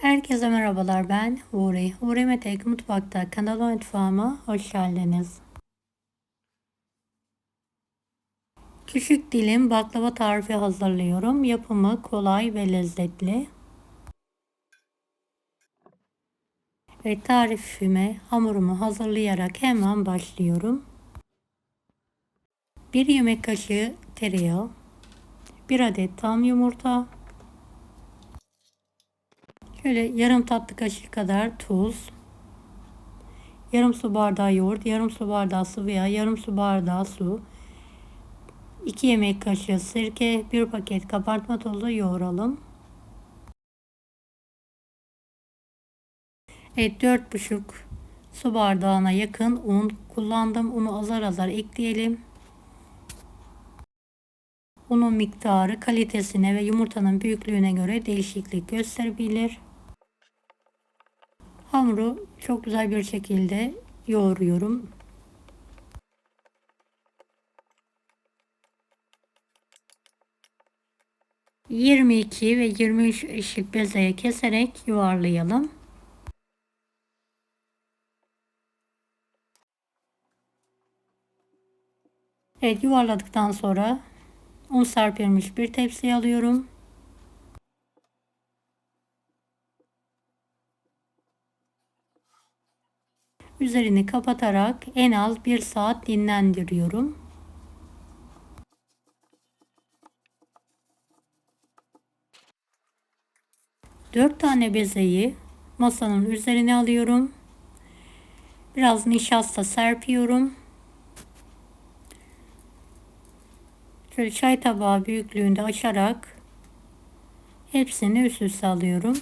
Herkese merhabalar, ben Huri. Huri Metek Mutfak'ta kanalı mutfağıma hoş geldiniz. Küçük dilim baklava tarifi hazırlıyorum. Yapımı kolay ve lezzetli. Ve tarifime hamurumu hazırlayarak hemen başlıyorum. 1 yemek kaşığı tereyağı, 1 adet tam yumurta, şöyle yarım tatlı kaşığı kadar tuz, yarım su bardağı yoğurt, yarım su bardağı sıvı yağ, yarım su bardağı su, 2 yemek kaşığı sirke, 1 paket kabartma tozu yoğuralım. Evet, 4,5 su bardağına yakın un kullandım. Unu azar azar ekleyelim. Unun miktarı kalitesine ve yumurtanın büyüklüğüne göre değişiklik gösterebilir. Hamuru çok güzel bir şekilde yoğuruyorum. ...22 ve 23 eşit bezeye keserek yuvarlayalım. Evet, yuvarladıktan sonra un serpilmiş bir tepsiye alıyorum. Üzerini kapatarak en az 1 saat dinlendiriyorum. 4 tane bezeyi masanın üzerine alıyorum. Biraz nişasta serpiyorum. Şöyle çay tabağı büyüklüğünde açarak hepsini üst üste alıyorum.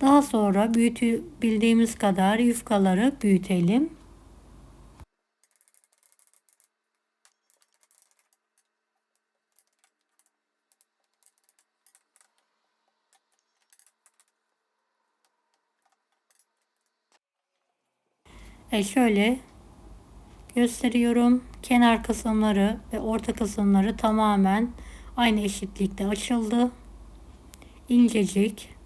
Daha sonra büyütebildiğimiz kadar yufkaları büyütelim. Şöyle gösteriyorum. Kenar kısımları ve orta kısımları tamamen aynı eşitlikte açıldı. İncecik.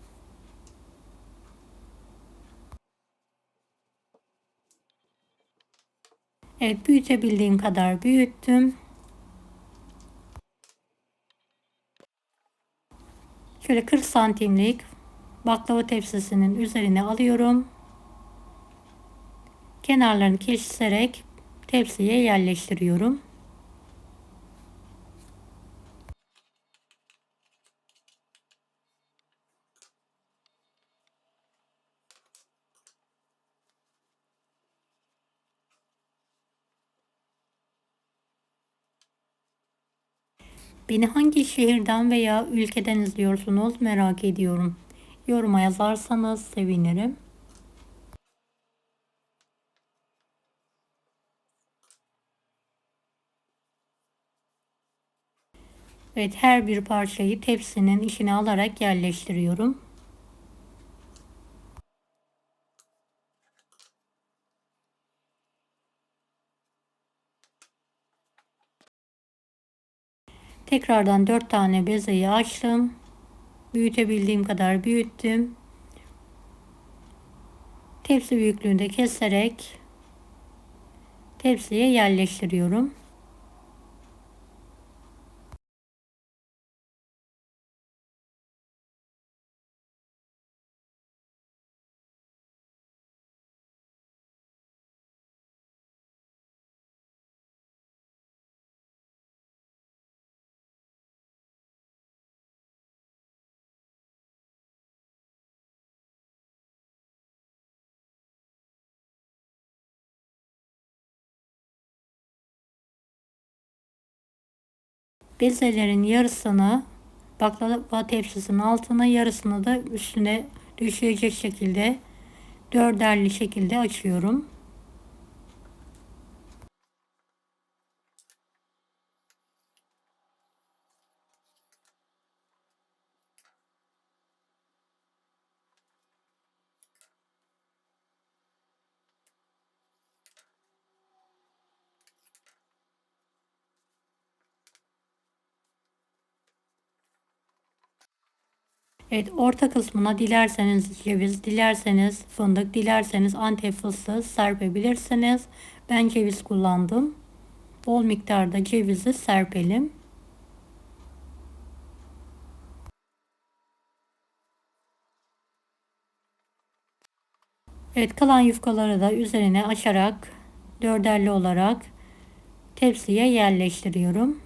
Evet, büyütebildiğim kadar büyüttüm. Şöyle 40 santimlik baklava tepsisinin üzerine alıyorum. Kenarlarını keserek tepsiye yerleştiriyorum. Beni hangi şehirden veya ülkeden izliyorsunuz merak ediyorum. Yoruma yazarsanız sevinirim. Evet, her bir parçayı tepsinin içine alarak yerleştiriyorum. Tekrardan 4 tane bezeyi açtım. Büyütebildiğim kadar büyüttüm. Tepsi büyüklüğünde keserek tepsiye yerleştiriyorum. Bezelerin yarısını baklava tepsisinin altına, yarısını da üstüne düşecek şekilde dörderli şekilde açıyorum. Evet, orta kısmına dilerseniz ceviz, dilerseniz fındık, dilerseniz Antep fıstığı serpebilirsiniz. Ben ceviz kullandım. Bol miktarda cevizi serpelim. Evet, kalan yufkaları da üzerine açarak dörderli olarak tepsiye yerleştiriyorum.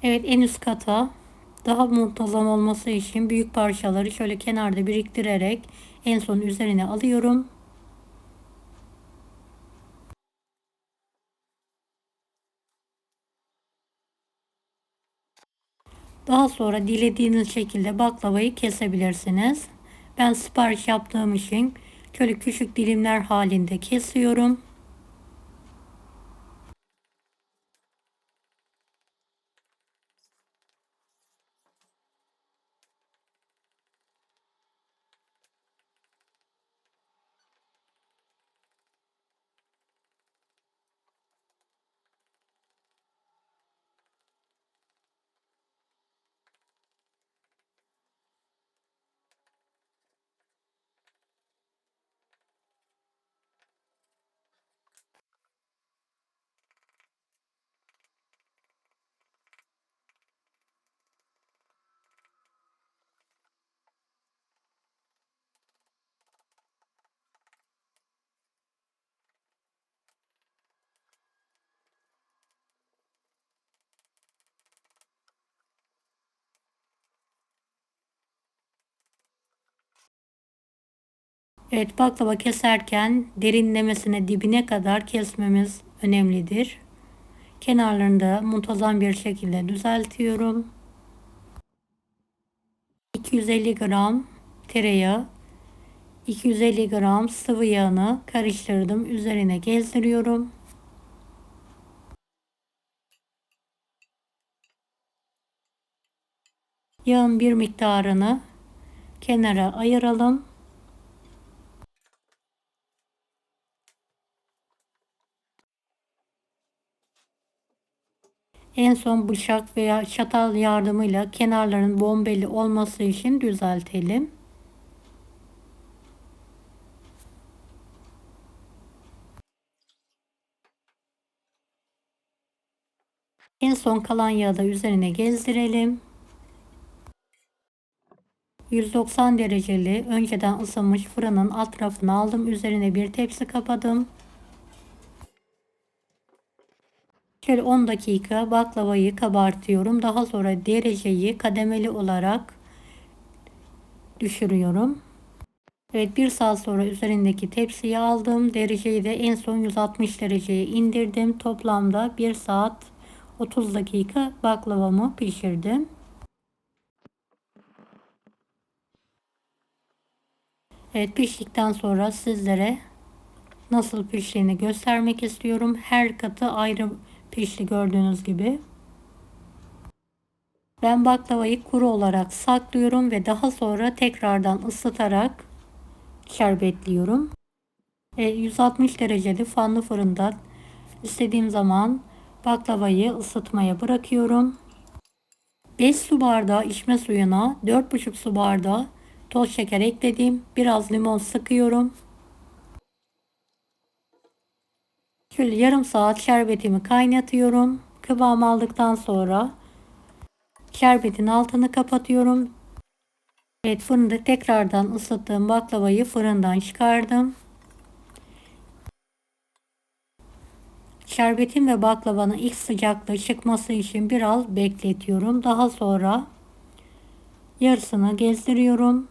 Evet, en üst kata daha muntazam olması için büyük parçaları şöyle kenarda biriktirerek en son üzerine alıyorum. Daha sonra dilediğiniz şekilde baklavayı kesebilirsiniz. Ben sipariş yaptığım için şöyle küçük dilimler halinde kesiyorum. Evet, baklava keserken derinlemesine dibine kadar kesmemiz önemlidir. Kenarlarını da muntazam bir şekilde düzeltiyorum. 250 gram tereyağı, 250 gram sıvı yağını karıştırdım. Üzerine gezdiriyorum. Yağın bir miktarını kenara ayıralım. En son bıçak veya çatal yardımıyla kenarların bombeli olması için düzeltelim. En son kalan yağı da üzerine gezdirelim. 190 dereceli önceden ısınmış fırının alt tarafını aldım. Üzerine bir tepsi kapadım. Şöyle 10 dakika baklavayı kabartıyorum. Daha sonra dereceyi kademeli olarak düşürüyorum. Evet, bir saat sonra üzerindeki tepsiyi aldım. Dereceyi de en son 160 dereceye indirdim. Toplamda 1 saat 30 dakika baklavamı pişirdim. Evet, piştikten sonra sizlere nasıl piştiğini göstermek istiyorum. Her katı ayrı pişti gördüğünüz gibi. Ben baklavayı kuru olarak saklıyorum ve daha sonra tekrardan ısıtarak şerbetliyorum. 160 derecede fanlı fırında istediğim zaman baklavayı ısıtmaya bırakıyorum. 5 su bardağı içme suyuna 4,5 su bardağı toz şeker ekledim. Biraz limon sıkıyorum. Şöyle yarım saat şerbetimi kaynatıyorum. Kıvam aldıktan sonra şerbetin altını kapatıyorum. Evet, fırında tekrardan ısıttığım baklavayı fırından çıkardım. Şerbetin ve baklavanın ilk sıcaklığı çıkması için biraz bekletiyorum. Daha sonra yarısını gezdiriyorum.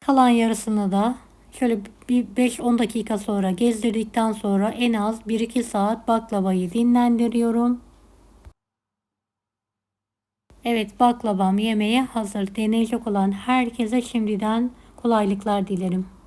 Kalan yarısını da Şöyle bir 5-10 dakika sonra gezdirdikten sonra en az 1-2 saat baklavayı dinlendiriyorum. Evet, baklavam yemeğe hazır. Deneyecek olan herkese şimdiden kolaylıklar dilerim.